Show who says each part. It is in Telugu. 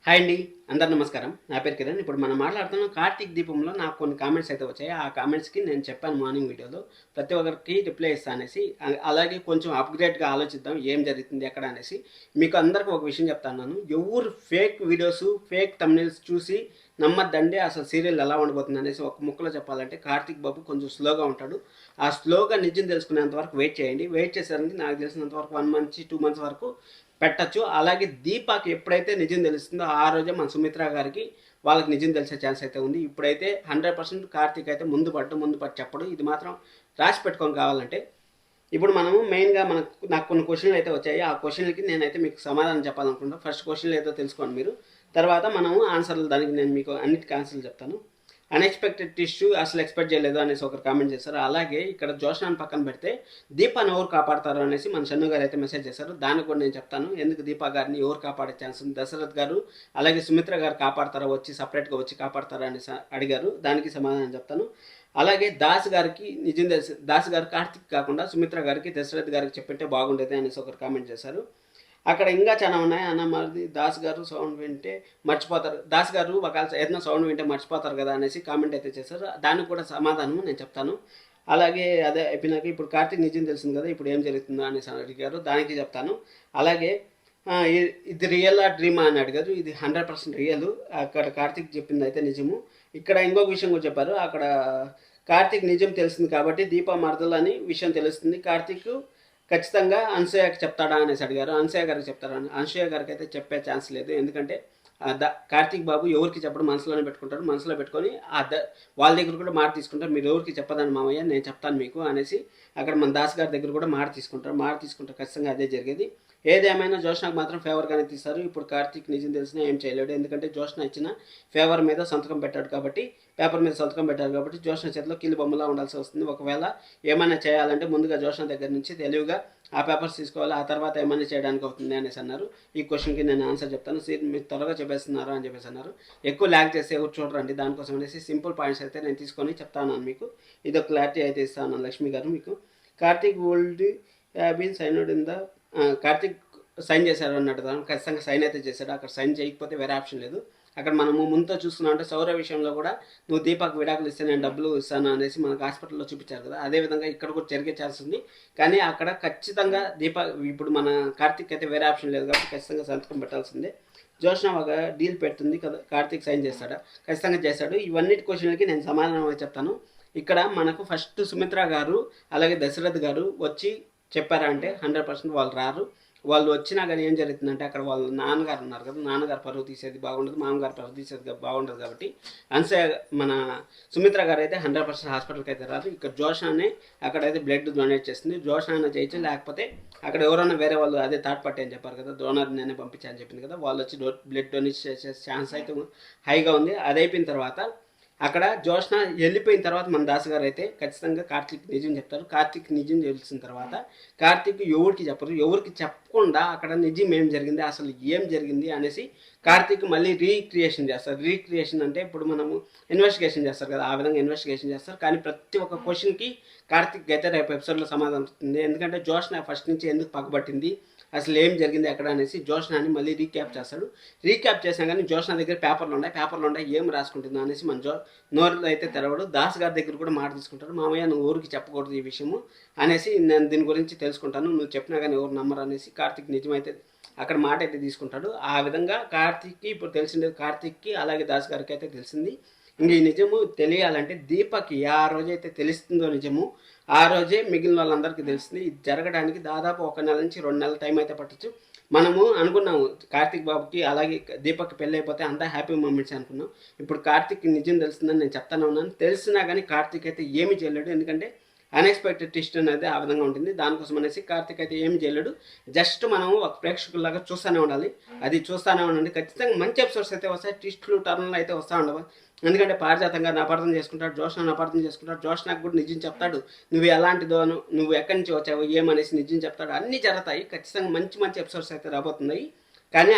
Speaker 1: హాయ్ అండి. అందరు నమస్కారం. నా పేరు కిరణ్. ఇప్పుడు మనం మాట్లాడుతున్నాం కార్తీక దీపంలో నాకు కొన్ని కామెంట్స్ అయితే వచ్చాయి. ఆ కామెంట్స్‌కి నేను చెప్పాను మార్నింగ్ వీడియోలో. ప్రతి ఒక్కరికి రిప్లై ఇస్తా అనేసి. అలాగే కొంచెం అప్‌గ్రేడ్‌గా ఆలోచిద్దాం. ఏం జరుగుతుంది ఎక్కడ అనేసి. మీకు అందరికి ఒక విషయం చెప్తున్నాను. ఎవరు ఫేక్ వీడియోస్, ఫేక్ థంబ్‌నెయిల్స్ చూసి నమ్మద్దండి. అసలు సీరియల్ ఎలా ఉండబోతుంది అనేసి ఒక ముక్కలో చెప్పాలంటే కార్తీక్ బాబు కొంచెం స్లోగా ఉంటాడు. ఆ స్లోగా నిజం తెలుసుకునేంత వరకు వెయిట్ చేయండి. వెయిట్ చేశారంటే నాకు తెలిసినంత వరకు 1 మంత్ నుంచి 2 మంత్స్ వరకు పెట్టచ్చు. అలాగే దీపాకి ఎప్పుడైతే నిజం తెలుస్తుందో ఆ రోజే మన సుమిత్ర గారికి వాళ్ళకి నిజం తెలిసే ఛాన్స్ అయితే ఉంది. ఇప్పుడైతే 100% కార్తీక్ అయితే ముందు పట్టు చెప్పడు. ఇది మాత్రం రాసి పెట్టుకొని కావాలంటే. ఇప్పుడు మనము మెయిన్‌గా నాకు కొన్ని క్వెషన్‌లు అయితే వచ్చాయి. ఆ క్వెషన్‌లకి నేనైతే మీకు సమాధానం చెప్పాలనుకుంటున్నా. ఫస్ట్ క్వెషన్‌లు ఏదో తెలుసుకోండి మీరు. తర్వాత మనము ఆన్సర్‌లు దానికి నేను మీకు అన్నిటికి ఆన్సర్‌లు చెప్తాను. అన్ఎక్స్‌పెక్టెడ్ టిష్యూ అసలు ఎక్స్‌పెక్ట్ చేయలేదు అనేసి ఒకరు కామెంట్ చేశారు. అలాగే ఇక్కడ జోష్నాని పక్కన పెడితే దీపాని ఎవరు కాపాడతారు అనేసి మన షన్ను గారు అయితే మెసేజ్ చేశారు. దానికి కూడా నేను చెప్తాను. ఎందుకు దీపా గారిని ఎవరు కాపాడే ఛాన్స్ ఉంది? దశరథ్ గారు అలాగే సుమిత్ర గారు కాపాడతారా? వచ్చి సెపరేట్‌గా వచ్చి కాపాడతారా అనేసి అడిగారు. దానికి సమాధానం చెప్తాను. అలాగే దాస్ గారికి నిజం తెలిసి దాస్ గారు కార్తీక్ కాకుండా సుమిత్ర గారికి దశరథ్ గారికి చెప్పింటే బాగుండేది అనేసి ఒకరు కామెంట్ చేశారు. అక్కడ ఇంకా చాలా ఉన్నాయి. అన్న మరి దాస్ గారు సౌండ్ వింటే మర్చిపోతారు. దాస్ గారు ఒకవేళ ఏదైనా సౌండ్ వింటే మర్చిపోతారు కదా అనేసి కామెంట్ అయితే చేశారు. దానికి కూడా సమాధానం నేను చెప్తాను. అలాగే అదే అయిపోయినాక ఇప్పుడు కార్తీక్ నిజం తెలిసింది కదా, ఇప్పుడు ఏం జరుగుతుందో అనేసి అడిగారు. దానికి చెప్తాను. అలాగే ఇది రియలా డ్రీమా అని అడిగారు. ఇది 100% రియల్. అక్కడ కార్తీక్ చెప్పింది అయితే నిజము. ఇక్కడ ఇంకొక విషయం కూడా చెప్పారు. అక్కడ కార్తీక్ నిజం తెలిసింది కాబట్టి దీపా మరదలు అని విషయం తెలుస్తుంది. కార్తీక్ ఖచ్చితంగా అనసూయకి చెప్తాడా అనేసి అడిగారు. అనసూయ గారికి చెప్తారా? అనసూయ గారికి అయితే చెప్పే ఛాన్స్ లేదు. ఎందుకంటే కార్తీక్ బాబు ఎవరికి చెప్పడం మనసులోనే పెట్టుకుంటారు. మనసులో పెట్టుకొని వాళ్ళ దగ్గర కూడా మాట తీసుకుంటారు. మీరు ఎవరికి చెప్పదని మామయ్య, నేను చెప్తాను మీకు అనేసి అక్కడ మన దాస్ గారి దగ్గర కూడా మాట తీసుకుంటారు. మాట తీసుకుంటారు, ఖచ్చితంగా అదే జరిగేది. ఏదేమైనా జోష్నాకు మాత్రం ఫేవర్గానే తీస్తారు. ఇప్పుడు కార్తీక్ నిజం తెలిసినా ఏం చేయలేడు. ఎందుకంటే జోష్న ఇచ్చిన ఫేవర్ మీద సంతకం పెట్టాడు కాబట్టి, పేపర్ మీద సంతకం పెట్టారు కాబట్టి జోష్న చేతిలో కీలు బొమ్మలా ఉండాల్సి వస్తుంది. ఒకవేళ ఏమైనా చేయాలంటే ముందుగా జోష్న దగ్గర నుంచి తెలివిగా ఆ పేపర్స్ తీసుకోవాలి. ఆ తర్వాత ఏమైనా చేయడానికి అవుతుంది అనేసి అన్నారు. ఈ క్వశ్చన్కి నేను ఆన్సర్ చెప్తాను. మీరు త్వరగా చెప్పేస్తున్నారా అని చెప్పేసి అన్నారు. ఎక్కువ ల్యాగ్ చేస్తే ఎవరు చూడరండి. దానికోసం అనేసి సింపుల్ పాయింట్స్ అయితే నేను తీసుకొని చెప్తాను మీకు. ఇదొక క్లారిటీ అయితే ఇస్తాను లక్ష్మి గారు మీకు. Karthik would have been signed in the Karthik sign చేశారు అన్నట్టు ఖచ్చితంగా సైన్ అయితే చేశాడు. అక్కడ సైన్ చేయకపోతే వేరే ఆప్షన్ లేదు. అక్కడ మనము ముందుతో చూస్తున్నాం అంటే సౌర విషయంలో కూడా నువ్వు దీపక్ విడాకులు ఇస్తే నేను డబ్బులు ఇస్తాను అనేసి మనకు హాస్పిటల్లో చూపించారు కదా, అదేవిధంగా ఇక్కడ కూడా జరిగే ఛాన్స్ ఉంది. కానీ అక్కడ ఖచ్చితంగా ఇప్పుడు మన కార్తీక్ అయితే వేరే ఆప్షన్ లేదు కాబట్టి ఖచ్చితంగా సంతకం పెట్టాల్సిందే. జోష్న ఒక డీల్ పెడుతుంది కదా, కార్తీక్ సైన్ చేస్తాడా? ఖచ్చితంగా చేస్తాడు. ఇవన్నిటి క్వశ్చన్లకి నేను సమాధానం అయితే చెప్తాను. ఇక్కడ మనకు ఫస్ట్ సుమిత్ర గారు అలాగే దశరథ్ గారు వచ్చి చెప్పారా అంటే 100% వాళ్ళు రారు. వాళ్ళు వచ్చినా కానీ ఏం జరుగుతుందంటే అక్కడ వాళ్ళ నాన్నగారు ఉన్నారు కదా, నాన్నగారు పరువు తీసేది బాగుండదు, మామగారు పరువు తీసేది బాగుండదు కాబట్టి అన్సే మన సుమిత్ర గారు అయితే 100% హాస్పిటల్కి అయితే రాదు. ఇక్కడ జోషానే అక్కడైతే బ్లడ్ డొనేట్ చేస్తుంది. జోషాన చేయొచ్చు, లేకపోతే అక్కడ ఎవరైనా వేరే వాళ్ళు అదే థర్డ్ పార్టీ అని చెప్పారు కదా, డోనర్ నేనే పంపించాలని చెప్పింది కదా, వాళ్ళు వచ్చి బ్లడ్ డొనేట్ చేసే ఛాన్స్ అయితే హైగా ఉంది. అది అయిపోయిన తర్వాత అక్కడ జోష్న వెళ్ళిపోయిన తర్వాత మన దాస్ గారు అయితే ఖచ్చితంగా కార్తీక్ నిజం చెప్తారు. కార్తీక్ నిజం తెలిసిన తర్వాత కార్తీక్ ఎవరికి చెప్పరు. ఎవరికి చెప్పకుండా అక్కడ నిజం ఏం జరిగింది, అసలు ఏం జరిగింది అనేసి కార్తీక్ మళ్ళీ రీక్రియేషన్ చేస్తారు. రీక్రియేషన్ అంటే ఇప్పుడు మనము ఇన్వెస్టిగేషన్ చేస్తారు కదా, ఆ విధంగా ఇన్వెస్టిగేషన్ చేస్తారు. కానీ ప్రతి ఒక్క క్వశ్చన్కి కార్తీక్ అయితే రేపు ఎపిసోడ్లో సమాధానం వస్తుంది. ఎందుకంటే జోష్న ఫస్ట్ నుంచి ఎందుకు పక్కబట్టింది, అసలు ఏం జరిగింది ఎక్కడ అనేసి జోష్నాని మళ్ళీ రీక్యాప్ చేస్తాడు. రీక్యాప్ చేసినా కానీ జోష్న దగ్గర పేపర్లు ఉన్నాయి ఏం రాసుకుంటుందో అనేసి మన నోరులో అయితే తెరవడు. దాస్ గారి దగ్గర కూడా మాట తీసుకుంటాడు. మామయ్య నువ్వు ఊరికి చెప్పకూడదు ఈ విషయము అనేసి, నేను దీని గురించి తెలుసుకుంటాను, నువ్వు చెప్పినా కానీ ఎవరు నమ్మరు అనేసి కార్తీక్ నిజమైతే అక్కడ మాట అయితే తీసుకుంటాడు. ఆ విధంగా కార్తీక్కి ఇప్పుడు తెలిసింది, కార్తీక్కి అలాగే దాస్ గారికి అయితే తెలిసింది. ఇంక ఈ నిజము తెలియాలంటే దీపక్కి ఆ రోజైతే తెలుస్తుందో నిజము, ఆ రోజే మిగిలిన వాళ్ళందరికీ తెలుస్తుంది. ఇది జరగడానికి దాదాపు 1 నెల నుంచి 2 నెలల టైం అయితే పట్టచ్చు. మనము అనుకున్నాము కార్తీక్ బాబుకి అలాగే దీపక్కి పెళ్ళి అయిపోతే అంతా హ్యాపీ మూమెంట్స్ అనుకున్నాం. ఇప్పుడు కార్తీక్ నిజం తెలుస్తుందని నేను చెప్తానే ఉన్నాను. తెలిసినా కానీ కార్తీక్ అయితే ఏమీ చేయలేడు. ఎందుకంటే అన్ఎక్స్పెక్టెడ్ ట్విస్ట్ అనేది ఆ విధంగా ఉంటుంది. దానికోసం అనేసి కార్తీక్ అయితే ఏమి చేయలేడు. జస్ట్ మనం ఒక ప్రేక్షకుల్లాగా చూస్తూనే ఉండాలి. అది చూస్తూనే ఉండండి. ఖచ్చితంగా మంచి ఎపిసోడ్స్ అయితే వస్తాయి. ట్విస్టులు టర్న్లు అయితే వస్తూ ఉండవు. ఎందుకంటే పారిజాతంగా అపార్థం చేసుకుంటాడు, జోష్న అపార్థం చేసుకుంటాడు. జోష్నకు కూడా నిజం చెప్తాడు, నువ్వు ఎలాంటిదోను, నువ్వు ఎక్కడి నుంచి వచ్చావు ఏమనేసి నిజం చెప్తాడు. అన్నీ జరుగుతాయి. ఖచ్చితంగా మంచి మంచి ఎపిసోడ్స్ అయితే రాబోతున్నాయి. కానీ